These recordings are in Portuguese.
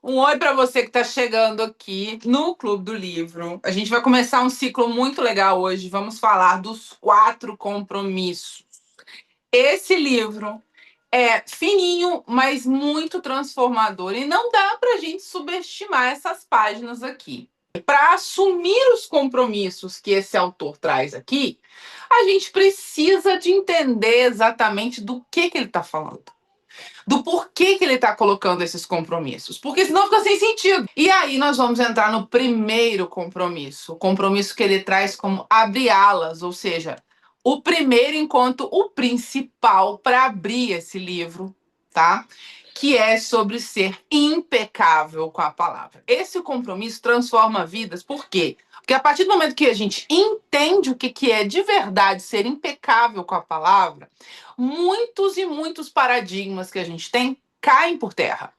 Um oi para você que está chegando aqui no Clube do Livro. A gente vai começar um ciclo muito legal hoje. Vamos falar dos 4 compromissos. Esse livro é fininho, mas muito transformador. E não dá para a gente subestimar essas páginas aqui. Para assumir os compromissos que esse autor traz aqui, a gente precisa de entender exatamente do que ele está falando, do porquê que ele está colocando esses compromissos, porque senão fica sem sentido. E aí nós vamos entrar no primeiro compromisso, o compromisso que ele traz como abrir alas, ou seja, o primeiro enquanto o principal para abrir esse livro, tá? Que é sobre ser impecável com a palavra. Esse compromisso transforma vidas, por quê? Porque a partir do momento que a gente entende o que é de verdade ser impecável com a palavra, muitos e muitos paradigmas que a gente tem caem por terra.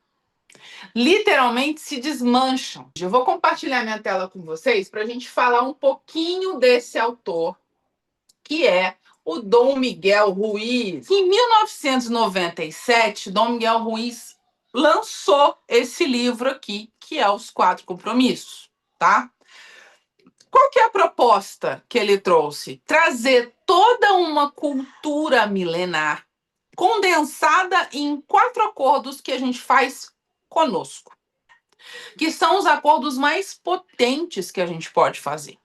Literalmente se desmancham. Eu vou compartilhar minha tela com vocês para a gente falar um pouquinho desse autor, que é o Dom Miguel Ruiz. Em 1997, Dom Miguel Ruiz lançou esse livro aqui, que é Os 4 Compromissos, tá? Qual que é a proposta que ele trouxe? Trazer toda uma cultura milenar condensada em 4 acordos que a gente faz conosco, que são os acordos mais potentes que a gente pode fazer.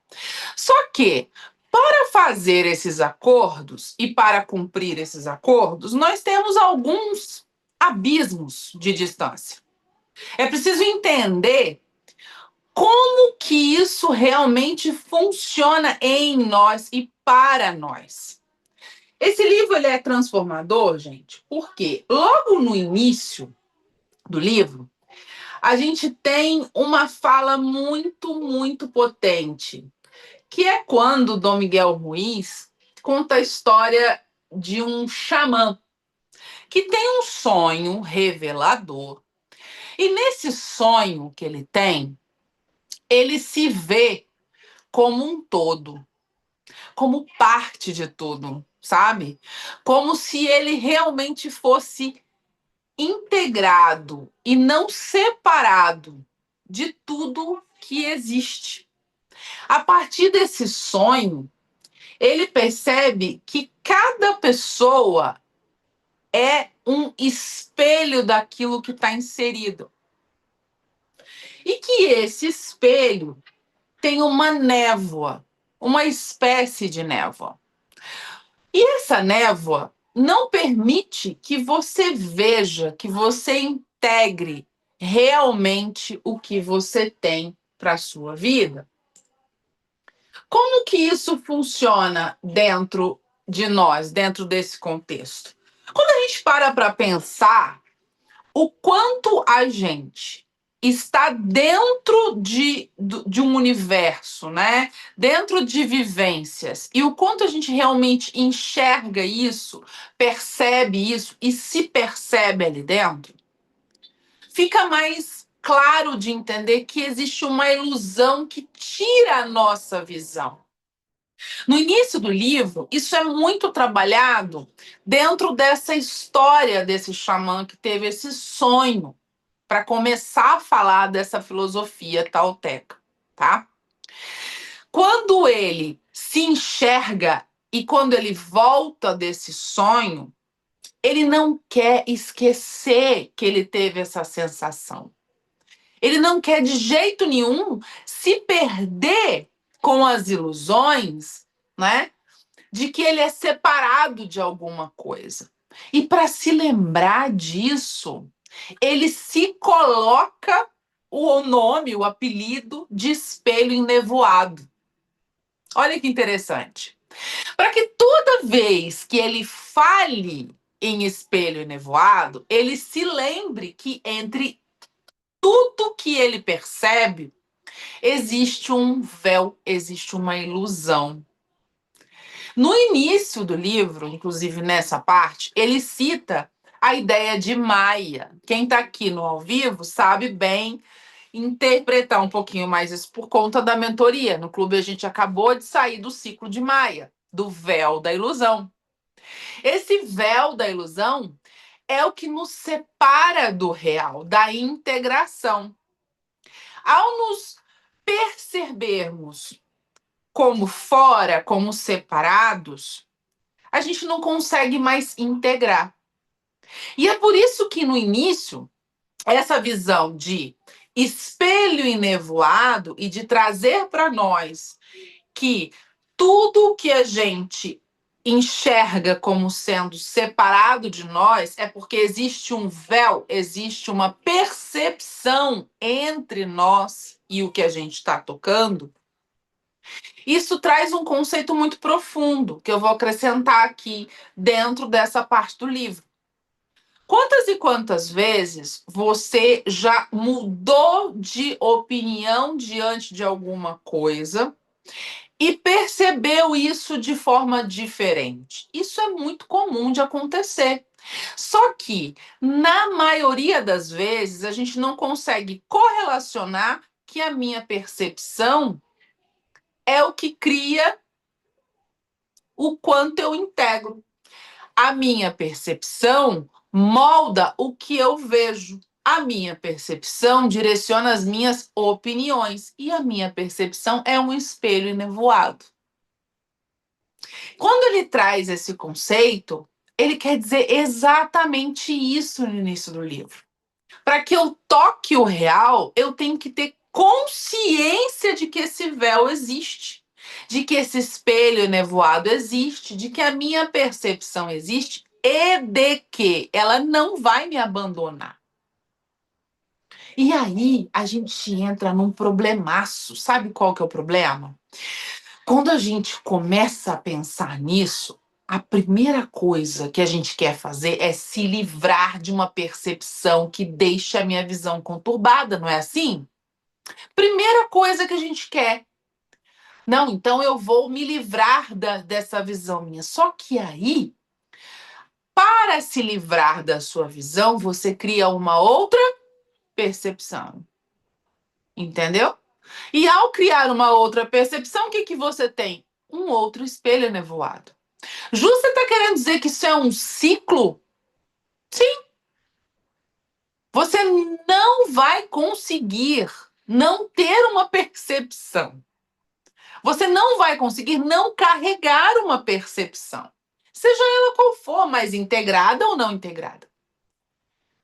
Só que, para fazer esses acordos e para cumprir esses acordos, nós temos alguns abismos de distância. É preciso entender como que isso realmente funciona em nós e para nós. Esse livro ele é transformador, gente, porque logo no início do livro, a gente tem uma fala muito potente, que é quando Dom Miguel Ruiz conta a história de um xamã que tem um sonho revelador. E nesse sonho que ele tem, ele se vê como um todo, como parte de tudo, sabe? Como se ele realmente fosse integrado e não separado de tudo que existe. A partir desse sonho, ele percebe que cada pessoa é um espelho daquilo que está inserido. E que esse espelho tem uma névoa, uma espécie de névoa. E essa névoa não permite que você veja, que você integre realmente o que você tem para a sua vida. Como que isso funciona dentro de nós, dentro desse contexto? Quando a gente para pensar o quanto a gente está dentro de um universo, né? Dentro de vivências, e o quanto a gente realmente enxerga isso, percebe isso e se percebe ali dentro, fica mais claro de entender que existe uma ilusão que tira a nossa visão. No início do livro, isso é muito trabalhado dentro dessa história desse xamã que teve esse sonho para começar a falar dessa filosofia tolteca, tá? Quando ele se enxerga e quando ele volta desse sonho, ele não quer esquecer que ele teve essa sensação. Ele não quer de jeito nenhum se perder com as ilusões, né? De que ele é separado de alguma coisa. E para se lembrar disso, ele se coloca o nome, o apelido de espelho enevoado. Olha que interessante. Para que toda vez que ele fale em espelho enevoado, ele se lembre que entre tudo que ele percebe, existe um véu, existe uma ilusão. No início do livro, inclusive nessa parte, ele cita a ideia de Maia. Quem está aqui no ao vivo sabe bem interpretar um pouquinho mais isso por conta da mentoria. No clube a gente acabou de sair do ciclo de Maia, do véu da ilusão. Esse véu da ilusão é o que nos separa do real, da integração. Ao nos percebermos como fora, como separados, a gente não consegue mais integrar. E é por isso que no início, essa visão de espelho enevoado e de trazer para nós que tudo que a gente enxerga como sendo separado de nós é porque existe um véu, existe uma percepção entre nós e o que a gente está tocando. Isso traz um conceito muito profundo que eu vou acrescentar aqui dentro dessa parte do livro. Quantas e quantas vezes você já mudou de opinião diante de alguma coisa e percebeu isso de forma diferente? Isso é muito comum de acontecer. Só que, na maioria das vezes, a gente não consegue correlacionar que a minha percepção é o que cria o quanto eu integro. A minha percepção molda o que eu vejo. A minha percepção direciona as minhas opiniões. E a minha percepção é um espelho enevoado. Quando ele traz esse conceito, ele quer dizer exatamente isso no início do livro. Para que eu toque o real, eu tenho que ter consciência de que esse véu existe, de que esse espelho enevoado existe, de que a minha percepção existe e de que ela não vai me abandonar. E aí a gente entra num problemaço. Sabe qual que é o problema? Quando a gente começa a pensar nisso, a primeira coisa que a gente quer fazer é se livrar de uma percepção que deixa a minha visão conturbada, não é assim? Primeira coisa que a gente quer. Não, então eu vou me livrar dessa visão minha. Só que aí, para se livrar da sua visão, você cria uma outra percepção. Entendeu? E ao criar uma outra percepção, o que, que você tem? Um outro espelho enevoado. Ju, você está querendo dizer que isso é um ciclo? Sim. Você não vai conseguir não ter uma percepção. Você não vai conseguir não carregar uma percepção. Seja ela qual for, mas integrada ou não integrada.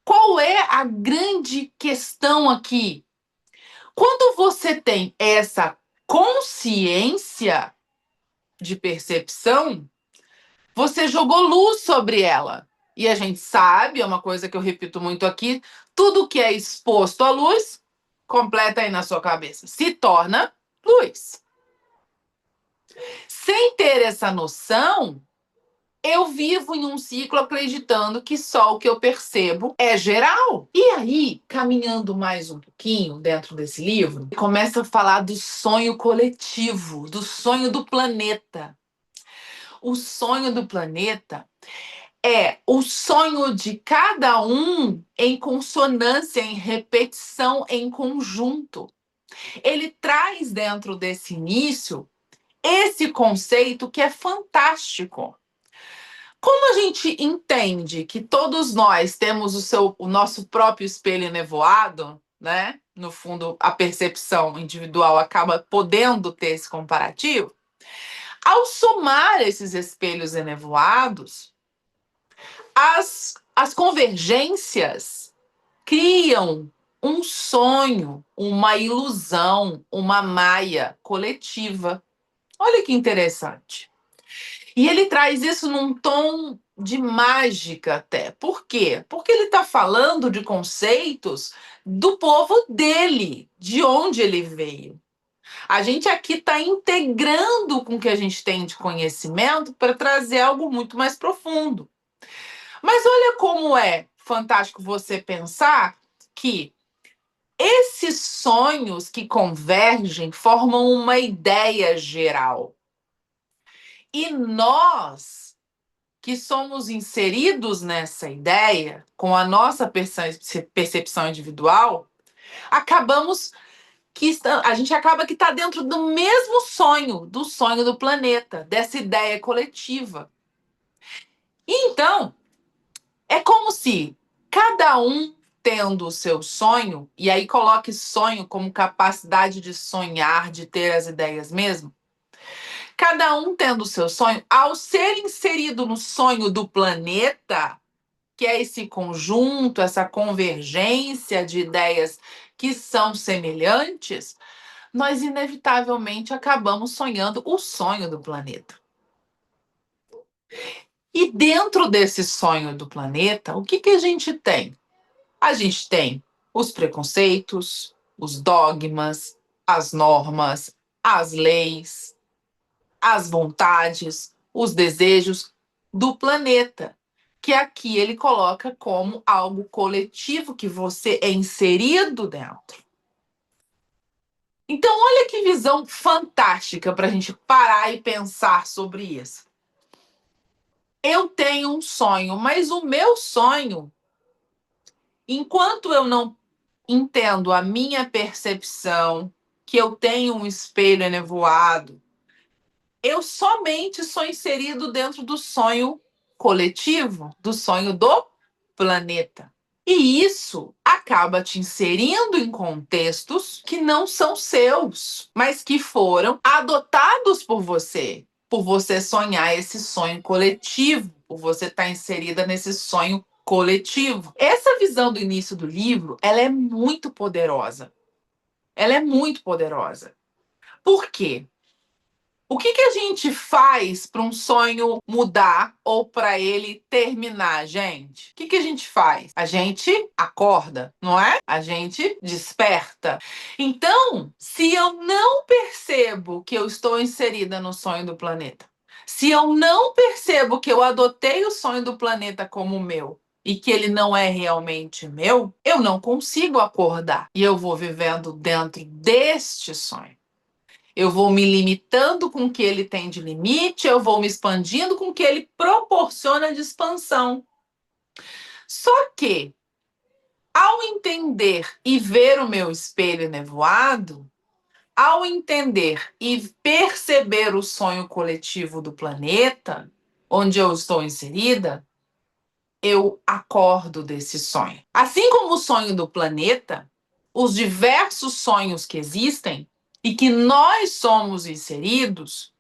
Qual é a grande questão aqui? Quando você tem essa consciência de percepção, você jogou luz sobre ela. E a gente sabe, é uma coisa que eu repito muito aqui, tudo que é exposto à luz, completa aí na sua cabeça, se torna luz. Sem ter essa noção, eu vivo em um ciclo acreditando que só o que eu percebo é geral. E aí, caminhando mais um pouquinho dentro desse livro, começa a falar do sonho coletivo, do sonho do planeta. O sonho do planeta é o sonho de cada um em consonância, em repetição, em conjunto. Ele traz dentro desse início esse conceito que é fantástico. Como a gente entende que todos nós temos o nosso próprio espelho enevoado, né? No fundo, a percepção individual acaba podendo ter esse comparativo. Ao somar esses espelhos enevoados, as convergências criam um sonho, uma ilusão, uma maia coletiva. Olha que interessante. E ele traz isso num tom de mágica até. Por quê? Porque ele está falando de conceitos do povo dele, de onde ele veio. A gente aqui está integrando com o que a gente tem de conhecimento para trazer algo muito mais profundo. Mas olha como é fantástico você pensar que esses sonhos que convergem formam uma ideia geral. E nós, que somos inseridos nessa ideia, com a nossa percepção individual, acabamos a gente acaba que está dentro do mesmo sonho, do sonho do planeta, dessa ideia coletiva. Então, É como se cada um tendo o seu sonho, e aí coloque sonho como capacidade de sonhar, de ter as ideias mesmo. Cada um tendo o seu sonho, ao ser inserido no sonho do planeta, que é esse conjunto, essa convergência de ideias que são semelhantes, nós inevitavelmente acabamos sonhando o sonho do planeta. E dentro desse sonho do planeta, o que a gente tem? A gente tem os preconceitos, os dogmas, as normas, as leis, as vontades, os desejos do planeta, que aqui ele coloca como algo coletivo que você é inserido dentro. Então, olha que visão fantástica para a gente parar e pensar sobre isso. Eu tenho um sonho, mas o meu sonho, enquanto eu não entendo a minha percepção, que eu tenho um espelho enevoado, eu somente sou inserido dentro do sonho coletivo, do sonho do planeta. E isso acaba te inserindo em contextos que não são seus, mas que foram adotados por você sonhar esse sonho coletivo, por você estar inserida nesse sonho coletivo. Essa visão do início do livro, ela é muito poderosa. Ela é muito poderosa. Por quê? O que a gente faz para um sonho mudar ou para ele terminar, gente? O que a gente faz? A gente acorda, não é? A gente desperta. Então, se eu não percebo que eu estou inserida no sonho do planeta, se eu não percebo que eu adotei o sonho do planeta como meu, e que ele não é realmente meu, eu não consigo acordar. E eu vou vivendo dentro deste sonho. Eu vou me limitando com o que ele tem de limite, eu vou me expandindo com o que ele proporciona de expansão. Só que, ao entender e ver o meu espelho nevoado, ao entender e perceber o sonho coletivo do planeta, onde eu estou inserida, eu acordo desse sonho. Assim como o sonho do planeta, os diversos sonhos que existem e que nós somos inseridos,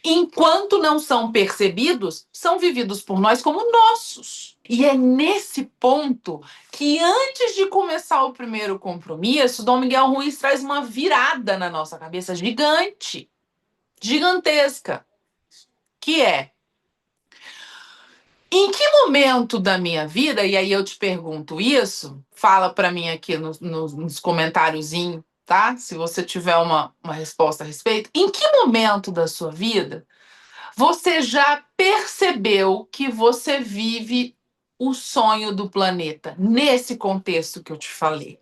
enquanto não são percebidos, são vividos por nós como nossos. E é nesse ponto que, antes de começar o primeiro compromisso, Dom Miguel Ruiz traz uma virada na nossa cabeça gigante, gigantesca, que é: em que momento da minha vida, e aí eu te pergunto isso, fala para mim aqui nos comentáriozinhos, tá? Se você tiver uma resposta a respeito, em que momento da sua vida você já percebeu que você vive o sonho do planeta, nesse contexto que eu te falei?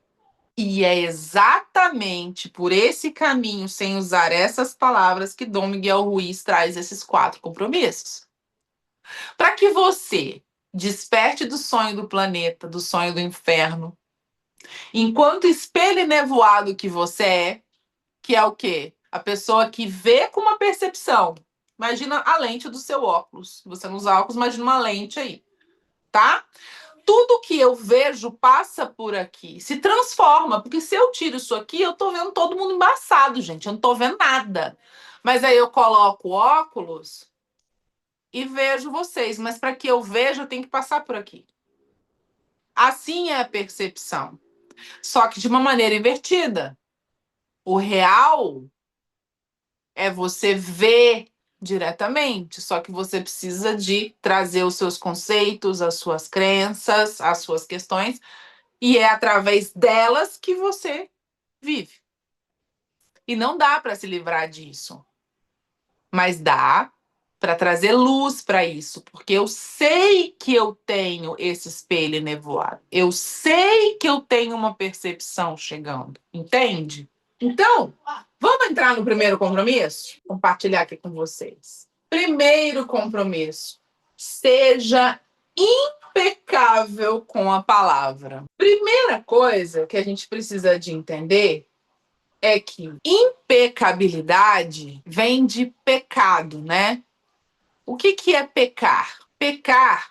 E é exatamente por esse caminho, sem usar essas palavras, que Dom Miguel Ruiz traz esses 4 compromissos. Para que você desperte do sonho do planeta, do sonho do inferno, enquanto espelho e nevoado que você é, que é o quê? A pessoa que vê com uma percepção. Imagina a lente do seu óculos. Se você não usa óculos, imagina uma lente aí, tá? Tudo que eu vejo passa por aqui, se transforma, porque se eu tiro isso aqui, eu tô vendo todo mundo embaçado, gente, eu não tô vendo nada. Mas aí eu coloco o óculos e vejo vocês, mas para que eu veja, eu tenho que passar por aqui. Assim é a percepção, só que de uma maneira invertida. O real é você ver diretamente, só que você precisa de trazer os seus conceitos, as suas crenças, as suas questões, e é através delas que você vive. E não dá para se livrar disso, mas dá para trazer luz para isso, porque eu sei que eu tenho esse espelho nevoado, eu sei que eu tenho uma percepção chegando, entende? Então, vamos entrar no primeiro compromisso? Compartilhar aqui com vocês. Primeiro compromisso: seja impecável com a palavra. Primeira coisa que a gente precisa de entender é que impecabilidade vem de pecado, né? O que é pecar? Pecar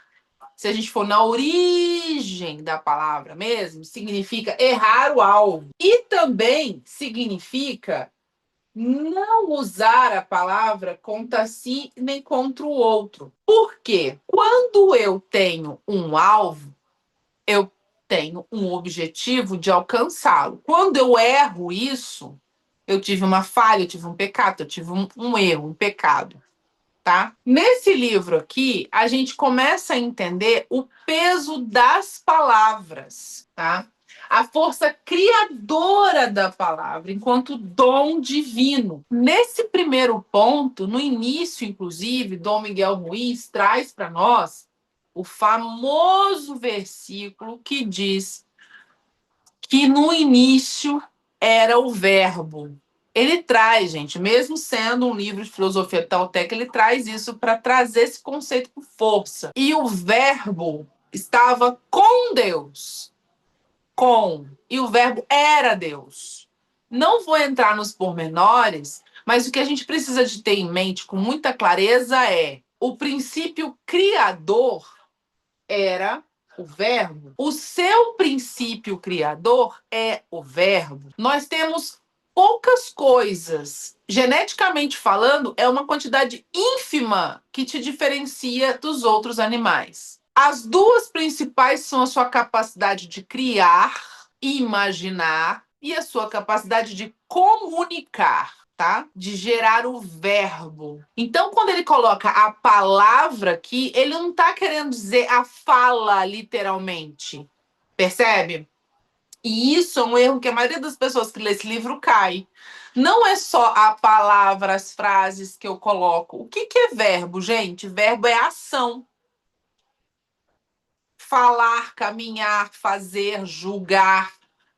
se a gente for na origem da palavra mesmo, significa errar o alvo. E também significa não usar a palavra contra si nem contra o outro. Por quê? Quando eu tenho um alvo, eu tenho um objetivo de alcançá-lo. Quando eu erro isso, eu tive uma falha, eu tive um pecado, eu tive um erro, um pecado. Tá? Nesse livro aqui, a gente começa a entender o peso das palavras, tá? A força criadora da palavra, enquanto dom divino. Nesse primeiro ponto, no início, inclusive, Dom Miguel Ruiz traz para nós o famoso versículo que diz que no início era o verbo. Ele traz, gente, mesmo sendo um livro de filosofia tolteca, ele traz isso para trazer esse conceito com força. E o verbo estava com Deus. Com. E o verbo era Deus. Não vou entrar nos pormenores, mas o que a gente precisa de ter em mente com muita clareza é o princípio criador era o verbo. O seu princípio criador é o verbo. Nós temos poucas coisas. Geneticamente falando, é uma quantidade ínfima que te diferencia dos outros animais. As duas principais são a sua capacidade de criar, imaginar e a sua capacidade de comunicar. Tá? De gerar o verbo. Então, quando ele coloca a palavra aqui, ele não está querendo dizer a fala, literalmente. Percebe? E isso é um erro que a maioria das pessoas que lê esse livro cai. Não é só a palavra, as frases que eu coloco. O que é verbo, gente? Verbo é ação. Falar, caminhar, fazer, julgar,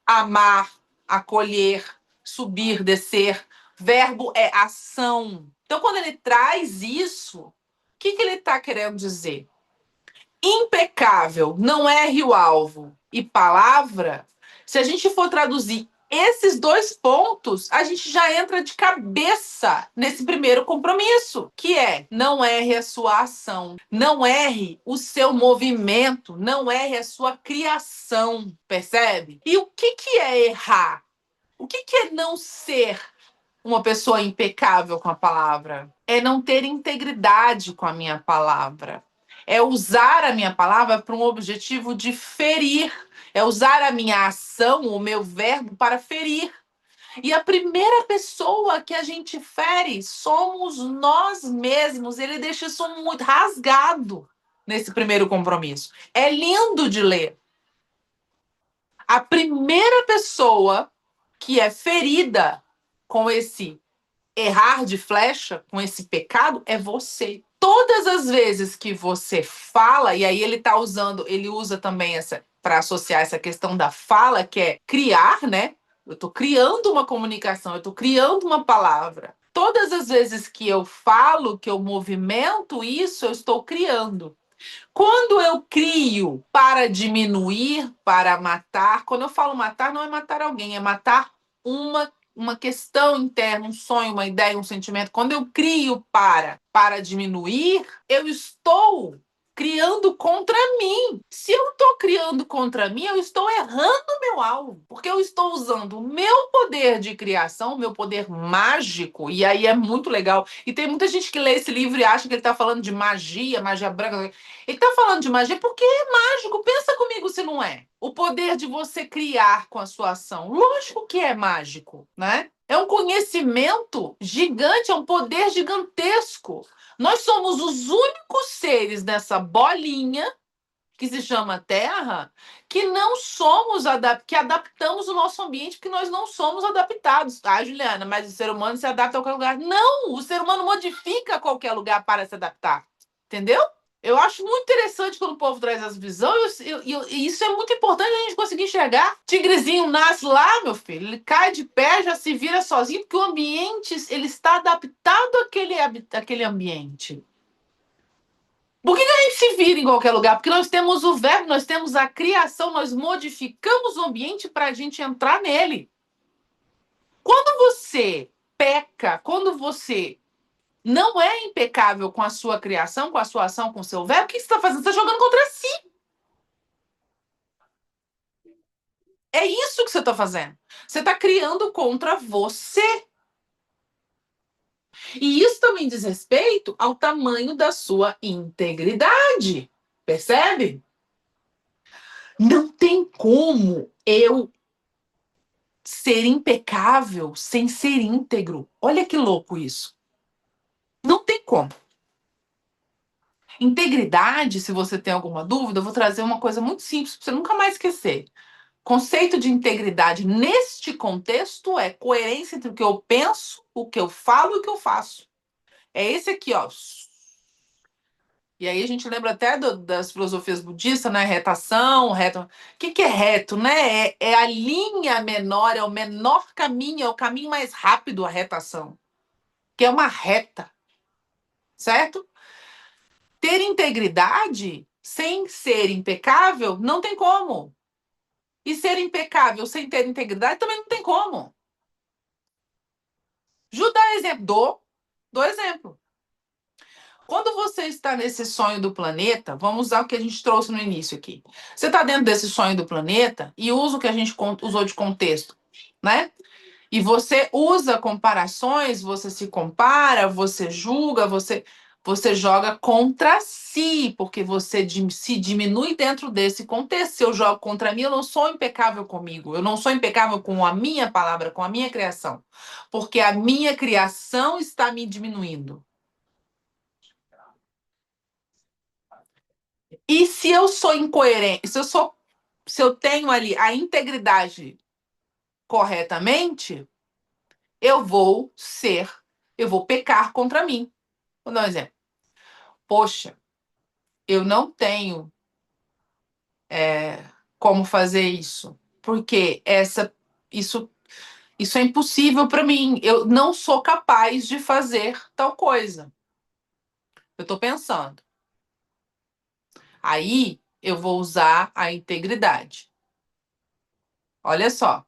amar, acolher, subir, descer. Verbo é ação. Então, quando ele traz isso, o que ele está querendo dizer? Impecável, não erre o alvo. E palavra, se a gente for traduzir esses dois pontos, a gente já entra de cabeça nesse primeiro compromisso, que é não erre a sua ação, não erre o seu movimento, não erre a sua criação, percebe? E o que é errar? O que é não ser uma pessoa impecável com a palavra? É não ter integridade com a minha palavra. É usar a minha palavra para um objetivo de ferir. É usar a minha ação, o meu verbo, para ferir. E a primeira pessoa que a gente fere somos nós mesmos. Ele deixa isso muito rasgado nesse primeiro compromisso. É lindo de ler. A primeira pessoa que é ferida com esse errar de flecha, com esse pecado, é você. Todas as vezes que você fala, e aí ele usa também essa para associar essa questão da fala, que é criar, né? Eu estou criando uma comunicação, eu estou criando uma palavra. Todas as vezes que eu falo, que eu movimento isso, eu estou criando. Quando eu crio para diminuir, para matar, quando eu falo matar, não é matar alguém, é matar uma questão interna, um sonho, uma ideia, um sentimento. Quando eu crio para diminuir, eu estou criando contra mim. Se eu estou criando contra mim, eu estou errando o meu alvo, porque eu estou usando o meu poder de criação, o meu poder mágico, e aí é muito legal. E tem muita gente que lê esse livro e acha que ele está falando de magia, magia branca. Ele está falando de magia porque é mágico. Pensa comigo se não é. O poder de você criar com a sua ação. Lógico que é mágico, né? É um conhecimento gigante, é um poder gigantesco. Nós somos os únicos seres nessa bolinha que se chama Terra que não somos que adaptamos o nosso ambiente porque nós não somos adaptados. Ah, Juliana, mas o ser humano se adapta a qualquer lugar. Não, o ser humano modifica qualquer lugar para se adaptar. Entendeu? Eu acho muito interessante quando o povo traz essa visão, e isso é muito importante a gente conseguir enxergar. Tigrezinho nasce lá, meu filho, ele cai de pé, já se vira sozinho, porque o ambiente, ele está adaptado àquele ambiente. Por que a gente se vira em qualquer lugar? Porque nós temos o verbo, nós temos a criação, nós modificamos o ambiente para a gente entrar nele. Quando você peca, quando você não é impecável com a sua criação, com a sua ação, com o seu verbo, o que você está fazendo? Você está jogando contra si. É isso que você está fazendo. Você está criando contra você. E isso também diz respeito ao tamanho da sua integridade. Percebe? Não tem como eu ser impecável sem ser íntegro. Olha que louco isso. Não tem como. Integridade, se você tem alguma dúvida, eu vou trazer uma coisa muito simples para você nunca mais esquecer. Conceito de integridade neste contexto é coerência entre o que eu penso, o que eu falo e o que eu faço. É esse aqui, ó. E aí a gente lembra até das filosofias budistas, né? Retação, reto. O que é reto, né? É a linha menor, é o menor caminho, é o caminho mais rápido, a retação. Que é uma reta, certo? Ter integridade sem ser impecável não tem como. E ser impecável sem ter integridade também não tem como. Dá exemplo. Dou exemplo. Quando você está nesse sonho do planeta, vamos usar o que a gente trouxe no início aqui. Você está dentro desse sonho do planeta e usa o que a gente usou de contexto, né? E você usa comparações, você se compara, você julga, você joga contra si, porque você se diminui dentro desse contexto. Se eu jogo contra mim, eu não sou impecável comigo, eu não sou impecável com a minha palavra, com a minha criação, porque a minha criação está me diminuindo. E se eu sou incoerente, se eu tenho ali a integridade corretamente, eu vou pecar contra mim. Vou dar um exemplo. Poxa, eu não tenho como fazer isso, porque isso, isso é impossível para mim. Eu não sou capaz de fazer tal coisa. Eu estou pensando. Aí eu vou usar a integridade. Olha só.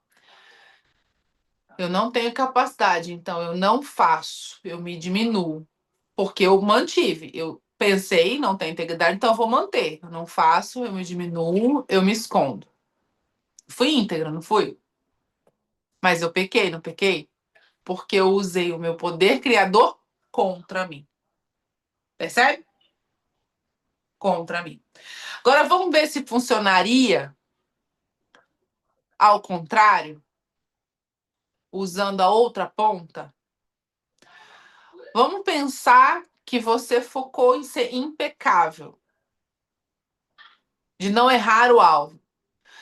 Eu não tenho capacidade, então eu não faço, eu me diminuo, porque eu mantive. Eu pensei, não tenho integridade, então eu vou manter. Eu não faço, eu me diminuo, eu me escondo. Fui íntegra, não fui? Mas eu pequei, não pequei? Porque eu usei o meu poder criador contra mim. Percebe? Contra mim. Agora vamos ver se funcionaria ao contrário, usando a outra ponta. Vamos pensar que você focou em ser impecável, de não errar o alvo.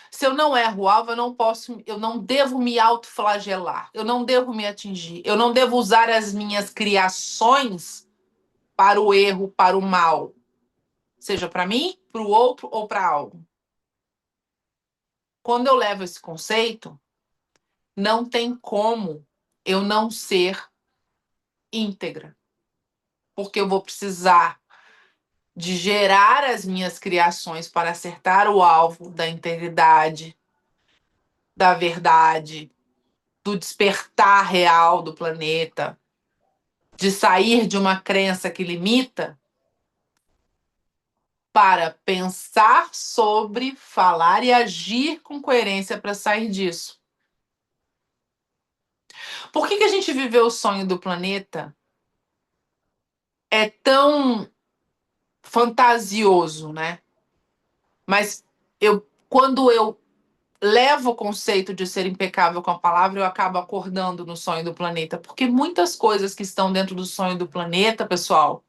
Se eu não erro o alvo, eu não devo me autoflagelar, eu não devo me atingir, eu não devo usar as minhas criações para o erro, para o mal, seja para mim, para o outro ou para algo. Quando eu levo esse conceito, não tem como eu não ser íntegra, porque eu vou precisar de gerar as minhas criações para acertar o alvo da integridade, da verdade, do despertar real do planeta, de sair de uma crença que limita para pensar sobre, falar e agir com coerência para sair disso. Por que a gente viveu o sonho do planeta é tão fantasioso, né? Mas quando eu levo o conceito de ser impecável com a palavra, eu acabo acordando no sonho do planeta, porque muitas coisas que estão dentro do sonho do planeta, pessoal,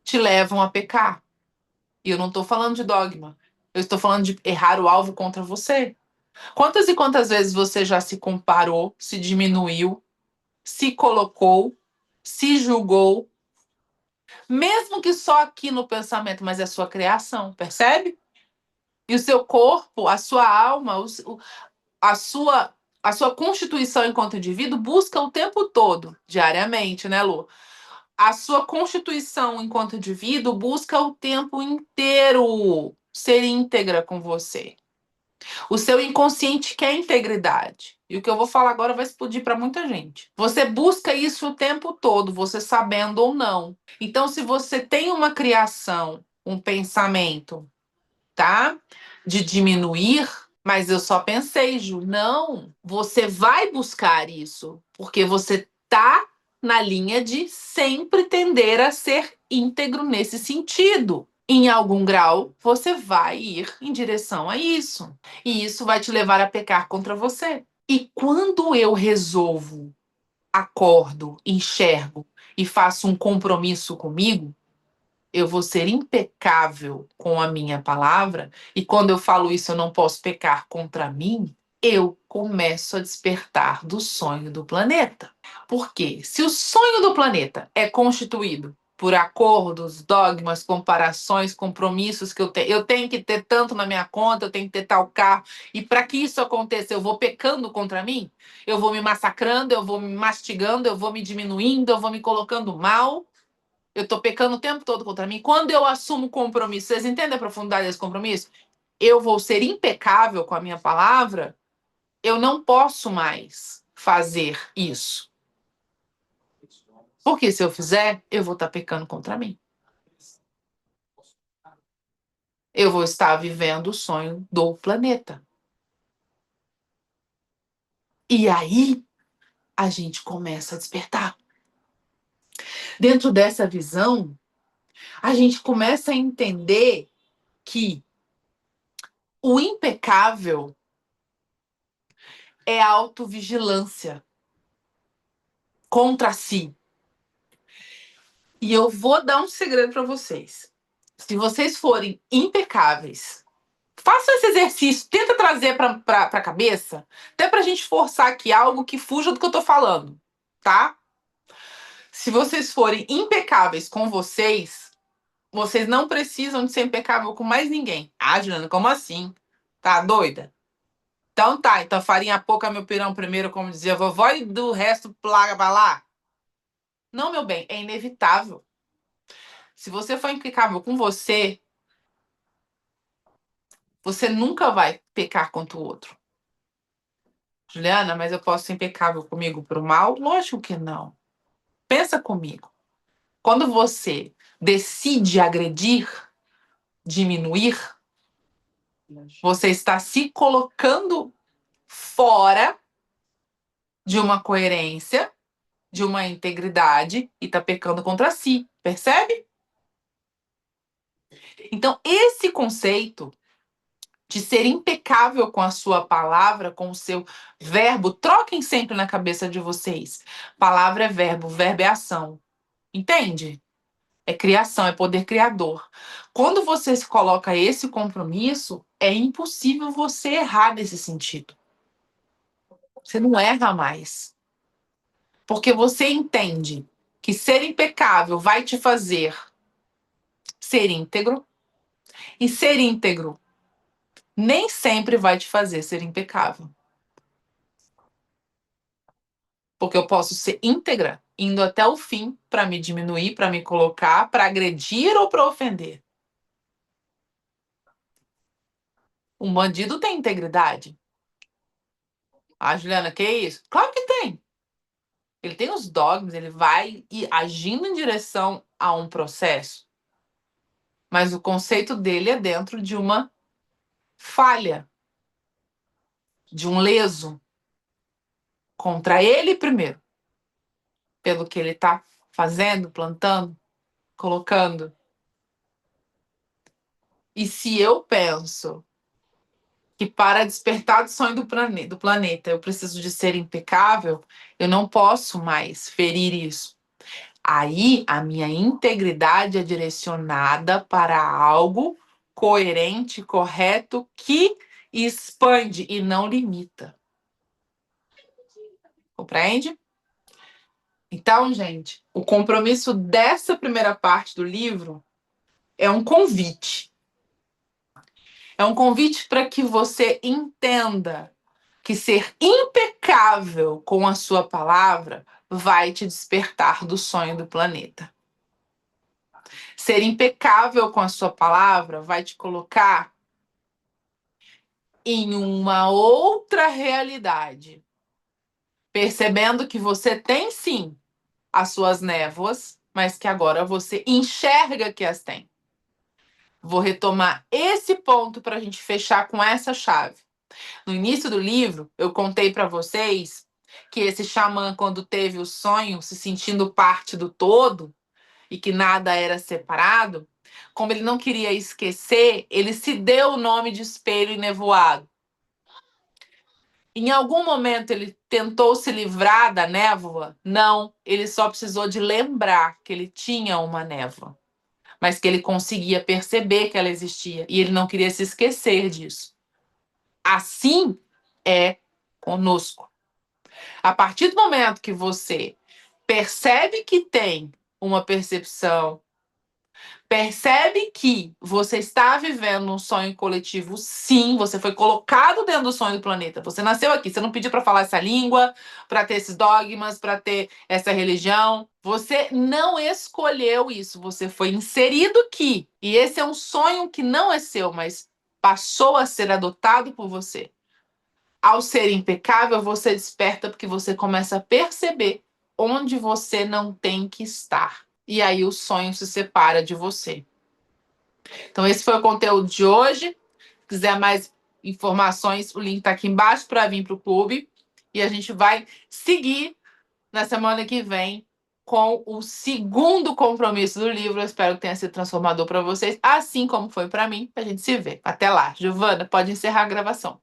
te levam a pecar. E eu não estou falando de dogma. Eu estou falando de errar o alvo contra você. Quantas e quantas vezes você já se comparou, se diminuiu, se colocou, se julgou, mesmo que só aqui no pensamento, mas é sua criação, percebe? E o seu corpo, a sua alma, a sua, a sua constituição enquanto indivíduo busca o tempo todo, diariamente, né, Lu? A sua constituição enquanto indivíduo busca o tempo inteiro ser íntegra com você. O seu inconsciente quer integridade. E o que eu vou falar agora vai explodir para muita gente. Você busca isso o tempo todo, você sabendo ou não. Então, se você tem uma criação, um pensamento, tá? De diminuir, mas eu só pensei, Ju, não, você vai buscar isso, porque você tá na linha de sempre tender a ser íntegro nesse sentido. Em algum grau, você vai ir em direção a isso. E isso vai te levar a pecar contra você. E quando eu resolvo, acordo, enxergo e faço um compromisso comigo, eu vou ser impecável com a minha palavra, e quando eu falo isso, eu não posso pecar contra mim, eu começo a despertar do sonho do planeta. Por quê? Se o sonho do planeta é constituído por acordos, dogmas, comparações, compromissos que eu tenho que ter tanto na minha conta, eu tenho que ter tal carro, e para que isso aconteça, eu vou pecando contra mim, eu vou me massacrando, eu vou me mastigando, eu vou me diminuindo, eu vou me colocando mal. Eu tô pecando o tempo todo contra mim. Quando eu assumo compromisso, vocês entendem a profundidade desse compromisso? Eu vou ser impecável com a minha palavra. Eu não posso mais fazer isso. Porque se eu fizer, eu vou estar pecando contra mim. Eu vou estar vivendo o sonho do planeta. E aí a gente começa a despertar. Dentro dessa visão, a gente começa a entender que o impecável é a autovigilância contra si. E eu vou dar um segredo para vocês. Se vocês forem impecáveis, façam esse exercício, tenta trazer para a cabeça, até para a gente forçar aqui algo que fuja do que eu tô falando, tá? Se vocês forem impecáveis com vocês, vocês não precisam de ser impecável com mais ninguém. Ah, Juliana, como assim? Tá doida? Então tá, então farinha pouca, meu pirão primeiro, como dizia a vovó, e do resto plaga pra lá. Não, meu bem, é inevitável. Se você for impecável com você, você nunca vai pecar contra o outro. Juliana, mas eu posso ser impecável comigo pro mal? Lógico que não. Pensa comigo. Quando você decide agredir, diminuir, você está se colocando fora de uma coerência, de uma integridade e está pecando contra si. Percebe? Então, esse conceito de ser impecável com a sua palavra, com o seu verbo. Troquem sempre na cabeça de vocês. Palavra é verbo é ação. Entende? É criação, é poder criador. Quando você se coloca esse compromisso, é impossível você errar nesse sentido. Você não erra mais. Porque você entende que ser impecável vai te fazer ser íntegro, e ser íntegro nem sempre vai te fazer ser impecável. Porque eu posso ser íntegra, indo até o fim para me diminuir, para me colocar, para agredir ou para ofender. Um bandido tem integridade? Ah, Juliana, que isso? Claro que tem. Ele tem os dogmas, ele vai agindo em direção a um processo. Mas o conceito dele é dentro de uma falha, de um leso contra ele primeiro, pelo que ele está fazendo, plantando, colocando. E se eu penso que para despertar do sonho do planeta eu preciso de ser impecável, eu não posso mais ferir isso. Aí a minha integridade é direcionada para algo coerente, correto, que expande e não limita. Compreende? Então, gente, o compromisso dessa primeira parte do livro é um convite. É um convite para que você entenda que ser impecável com a sua palavra vai te despertar do sonho do planeta. Ser impecável com a sua palavra vai te colocar em uma outra realidade. percebendo que você tem sim as suas névoas, mas que agora você enxerga que as tem. Vou retomar esse ponto para a gente fechar com essa chave. No início do livro, eu contei para vocês que esse xamã, quando teve o sonho, se sentindo parte do todo e que nada era separado, como ele não queria esquecer, ele se deu o nome de espelho enevoado. Em algum momento ele tentou se livrar da névoa? Não, ele só precisou de lembrar que ele tinha uma névoa, mas que ele conseguia perceber que ela existia e ele não queria se esquecer disso. Assim é conosco. A partir do momento que você percebe que tem uma percepção, percebe que você está vivendo um sonho coletivo, sim, você foi colocado dentro do sonho do planeta. Você nasceu aqui, você não pediu para falar essa língua, para ter esses dogmas, para ter essa religião. Você não escolheu isso, você foi inserido aqui. E esse é um sonho que não é seu, mas passou a ser adotado por você. Ao ser impecável, você desperta porque você começa a perceber onde você não tem que estar. E aí o sonho se separa de você. Então, esse foi o conteúdo de hoje. Se quiser mais informações, o link está aqui embaixo para vir para o clube. E a gente vai seguir na semana que vem com o segundo compromisso do livro. Eu espero que tenha sido transformador para vocês, assim como foi para mim. A gente se vê. Até lá. Giovana, pode encerrar a gravação.